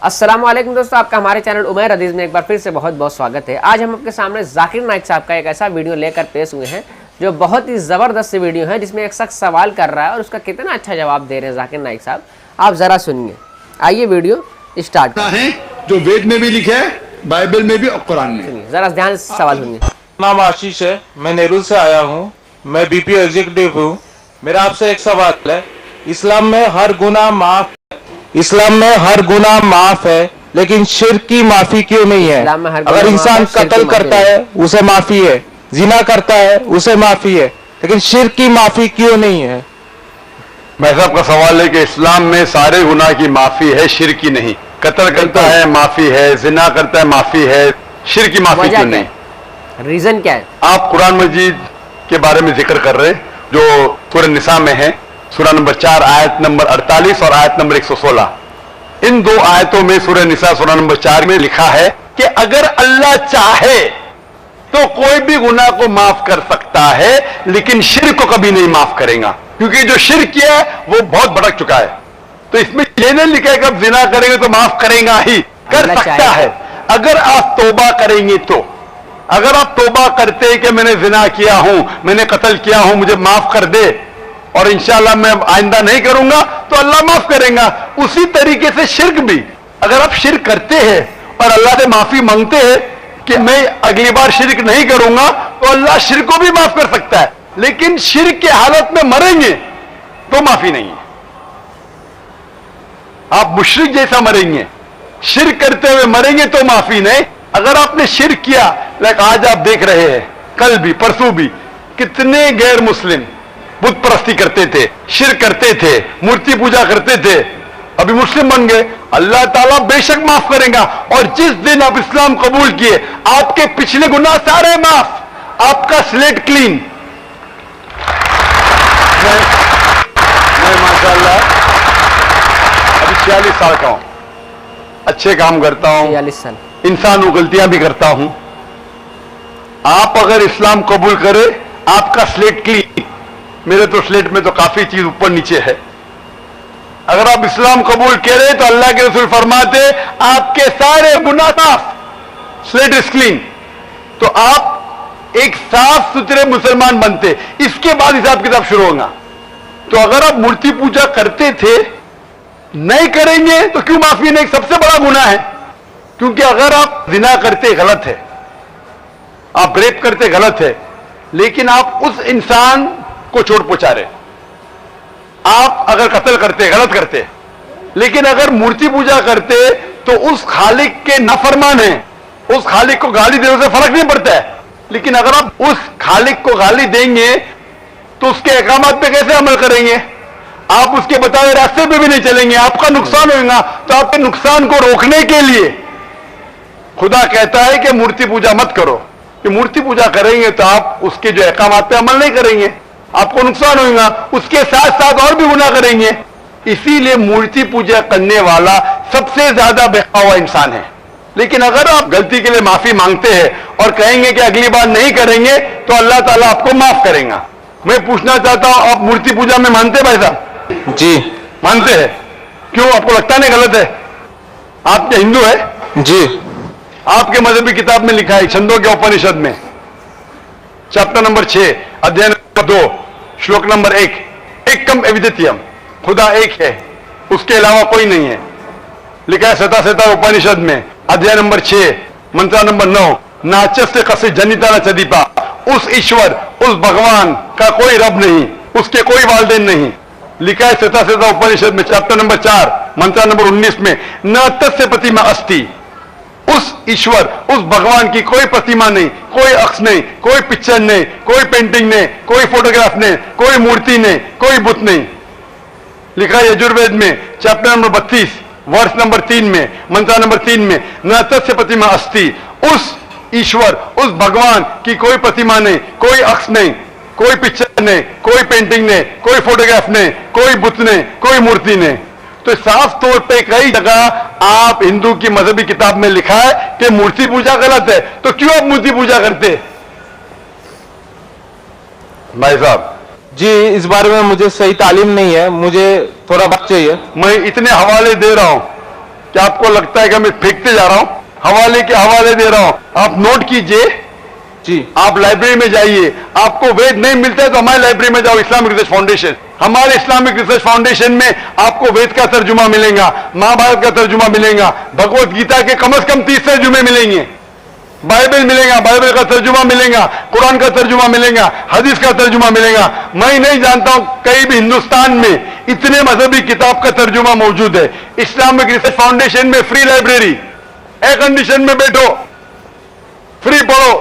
अस्सलामुअलैकुम दोस्तों, आपका हमारे चैनल उमैर अजीज में एक बार फिर से बहुत बहुत स्वागत है। आज हम आपके सामने जाकिर नाइक साहब का एक ऐसा वीडियो लेकर पेश हुए हैं जो बहुत ही ज़बरदस्त वीडियो है, जिसमें एक शख्स सवाल कर रहा है और उसका कितना अच्छा जवाब दे रहे हैं जाकिर नाइक साहब। आप ज़रा सुनिए। आइए वीडियो स्टार्ट है जो वेद में भी लिखा है, बाइबल में भी और कुरान में। सुनिए, ज़रा ध्यान से सवाल सुनिए। नाम आशीष है, मैं नेहरू से आया हूँ, मैं बीपीओ एग्जीक्यूटिव हूँ। मेरा आपसे एक सवाल है, इस्लाम में हर गुनाह माफ है, लेकिन शिर्क की माफी क्यों नहीं है? अगर इंसान कत्ल करता है उसे माफी है, जिना करता है उसे माफी है, लेकिन शिर्क की माफी क्यों नहीं है? मैं साहब का सवाल है कि इस्लाम में सारे गुनाह की माफी है, शिर्क की नहीं। कत्ल करता है माफी है, जिना करता है माफी है, शिर्क की माफी क्यों नहीं? रीजन क्या है? आप कुरान मजीद के बारे में जिक्र कर रहे हैं जो सूरह निसा में है, सूरह नंबर 4 आयत नंबर 48 और आयत नंबर 116। इन दो आयतों में सूरह निसा सूरह नंबर 4 में लिखा है कि अगर अल्लाह चाहे तो कोई भी गुनाह को माफ कर सकता है, लेकिन शिर्क को कभी नहीं माफ करेगा, क्योंकि जो शिर्क किया है वो बहुत भड़क चुका है। तो इसमें ये नहीं लिखा है कि अब जिना करेंगे तो माफ करेगा ही, कर सकता है अगर आप तौबा करेंगे तो। अगर आप तौबा करते हैं कि मैंने जिना किया हूं, मैंने कत्ल किया हूं, मुझे माफ कर दे और इंशाअल्लाह मैं आइंदा नहीं करूंगा, तो अल्लाह माफ करेगा। उसी तरीके से शिर्क भी, अगर आप शिर्क करते हैं और अल्लाह से माफी मांगते हैं कि मैं अगली बार शिर्क नहीं करूंगा, तो अल्लाह शिर्क को भी माफ कर सकता है, लेकिन शिर्क की हालत में मरेंगे तो माफी नहीं है। आप मुशरिक जैसा मरेंगे, शिर्क करते हुए मरेंगे तो माफी नहीं। अगर आपने शिर्क किया, लाइक आज आप देख रहे हैं, कल भी परसों भी कितने गैर मुस्लिम बुत परस्ती करते थे, शिर्क करते थे, मूर्ति पूजा करते थे, अभी मुस्लिम बन गए। अल्लाह ताला बेशक माफ करेगा। और जिस दिन आप इस्लाम कबूल किए, आपके पिछले गुनाह सारे माफ, आपका स्लेट क्लीन। मैं माशाअल्लाह अभी 46 साल का हूं, अच्छे काम करता हूं, 46 साल, इंसान हूं, गलतियां भी करता हूं। आप अगर इस्लाम कबूल करें, आपका स्लेट क्लीन। मेरे तो स्लेट में तो काफी चीज ऊपर नीचे है। अगर आप इस्लाम कबूल करें तो अल्लाह के रसूल फरमाते आपके सारे गुनाह माफ, स्लेट इज क्लीन। तो आप एक साफ सुथरे मुसलमान बनते, इसके बाद हिसाब किताब शुरू होगा। तो अगर आप मूर्ति पूजा करते थे, नहीं करेंगे तो क्यों माफी नहीं? सबसे बड़ा गुनाह है, क्योंकि अगर आप जिना करते गलत है, आप रेप करते गलत है, लेकिन आप उस इंसान को चोट पहुंचा रहे। आप अगर कत्ल करते गलत करते, लेकिन अगर मूर्ति पूजा करते तो उस खालिक के नाफरमान हैं, उस खालिक को गाली देने से फर्क नहीं पड़ता है। लेकिन अगर आप उस खालिक को गाली देंगे तो उसके अहकामात पे कैसे अमल करेंगे? आप उसके बताए रास्ते पे भी नहीं चलेंगे, आपका नुकसान होगा। तो आपके नुकसान को रोकने के लिए खुदा कहता है कि मूर्ति पूजा मत करो, कि मूर्ति पूजा करेंगे तो आप उसके जो अहकामात पे अमल नहीं करेंगे, आपको नुकसान होगा, उसके साथ साथ और भी गुनाह करेंगे। इसीलिए मूर्ति पूजा करने वाला सबसे ज्यादा बहका हुआ इंसान है। लेकिन अगर आप गलती के लिए माफी मांगते हैं और कहेंगे कि अगली बार नहीं करेंगे, तो अल्लाह ताला आपको माफ करेगा। मैं पूछना चाहता हूं, आप मूर्ति पूजा में मानते भाई साहब? जी मानते हैं। क्यों, आपको लगता नहीं गलत है? आप क्या हिंदू है? जी। आपके मजहबी किताब में लिखा है, छंदों के उपनिषद में चैप्टर नंबर 6 अध्याय नंबर 2 श्लोक नंबर 1, एकम अद्वितीयम, खुदा एक है, उसके अलावा कोई नहीं है। लिखा है सता सता उपनिषद में अध्याय नंबर 6 मंत्र नंबर 9, नाचस्य कसे जनिता न चदीपा। उस ईश्वर, उस भगवान का कोई रब नहीं, उसके कोई वालदेन नहीं। लिखा है सता सता उपनिषद में चैप्टर नंबर 4 मंत्र नंबर 19 में, न तस्य प्रतिमा अस्ति। उस ईश्वर, उस भगवान की कोई प्रतिमा नहीं, कोई अक्ष नहीं, कोई पिक्चर नहीं, कोई पेंटिंग नहीं, कोई फोटोग्राफ नहीं, कोई मूर्ति नहीं, कोई बुत नहीं। लिखा है यजुर्वेद में चैप्टर नंबर 32 वर्ष नंबर 3 में मंत्र नंबर 3 में, न तस्य प्रतिमा अस्ति। उस ईश्वर, उस भगवान की कोई प्रतिमा नहीं, कोई अक्ष नहीं, कोई पिक्चर नहीं, कोई पेंटिंग नहीं, कोई फोटोग्राफ नहीं, कोई बुत नहीं, कोई मूर्ति नहीं। तो साफ तौर पे कई जगह आप हिंदू की मजहबी किताब में लिखा है कि मूर्ति पूजा गलत है, तो क्यों आप मूर्ति पूजा करते? भाई साहब जी, इस बारे में मुझे सही तालीम नहीं है, मुझे थोड़ा वक्त चाहिए। मैं इतने हवाले दे रहा हूं कि आपको लगता है कि मैं फेंकते जा रहा हूं, हवाले के हवाले दे रहा हूं, आप नोट कीजिए जी। आप लाइब्रेरी में जाइए, आपको वेद नहीं मिलता है तो हमारी लाइब्रेरी में जाओ, इस्लामिक रिसर्च फाउंडेशन। हमारे इस्लामिक रिसर्च फाउंडेशन में आपको वेद का तर्जुमा मिलेगा, महाभारत का तर्जुमा मिलेगा, भगवत गीता के कम से कम 30 तर्जुमे मिलेंगे, बाइबल मिलेगा, बाइबल का तर्जुमा मिलेगा, कुरान का तर्जुमा मिलेगा, हदीस का तर्जुमा मिलेगा। मैं नहीं जानता हूं कहीं भी हिंदुस्तान में इतने मजहबी किताब का तर्जुमा मौजूद है। इस्लामिक रिसर्च फाउंडेशन में फ्री लाइब्रेरी, एयर कंडीशन में बैठो, फ्री पढ़ो,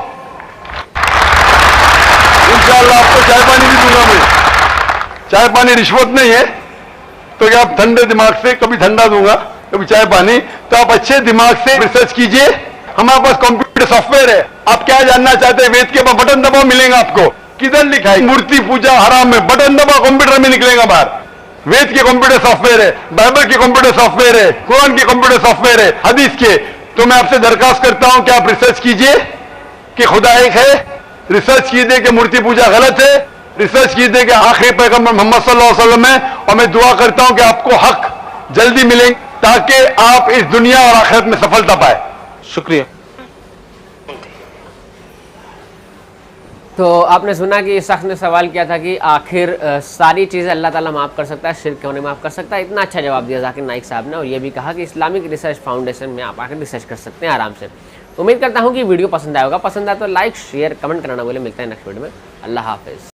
इंशाअल्लाह आपको चाय पानी भी दूंगा मैं। चाय पानी रिश्वत नहीं है, तो क्या आप ठंडे दिमाग से, कभी ठंडा दूंगा कभी चाय पानी, तो आप अच्छे दिमाग से रिसर्च कीजिए। हमारे पास कंप्यूटर सॉफ्टवेयर है, आप क्या जानना चाहते हैं वेद के बटन दबाओ, मिलेगा आपको। किधर लिखा है मूर्ति पूजा हराम में, बटन दबाओ कंप्यूटर में निकलेगा बाहर। वेद के कंप्यूटर सॉफ्टवेयर है, बाइबल के कंप्यूटर सॉफ्टवेयर है, कुरान के कंप्यूटर सॉफ्टवेयर है, हदीस के। तो मैं आपसे दरखास्त करता हूं कि आप रिसर्च कीजिए कि खुदा एक है, रिसर्च कीजिए कि मूर्ति पूजा गलत है, रिसर्च कीजिए कि आखिरी पैगंबर मोहम्मद सल्लल्लाहु अलैहि वसल्लम है। और मैं दुआ करता हूं कि आपको हक जल्दी मिले ताकि आप इस दुनिया और आखिरत में सफलता पाए। शुक्रिया। तो आपने सुना कि इस शख्स ने सवाल किया था कि आखिर सारी चीज़ें अल्लाह ताला माफ़ कर सकता है, शिर्क क्यों नहीं माफ़ कर सकता। इतना अच्छा जवाब दिया जाकिर नाइक साहब ने, और ये भी कहा कि इस्लामिक रिसर्च फाउंडेशन में आप आकर रिसर्च कर सकते हैं आराम से। उम्मीद करता हूँ कि वीडियो पसंद आएगा, पसंद आए तो लाइक शेयर कमेंट करना बोले। मिलता है नेक्स्ट वीडियो में, अल्लाह हाफिज़।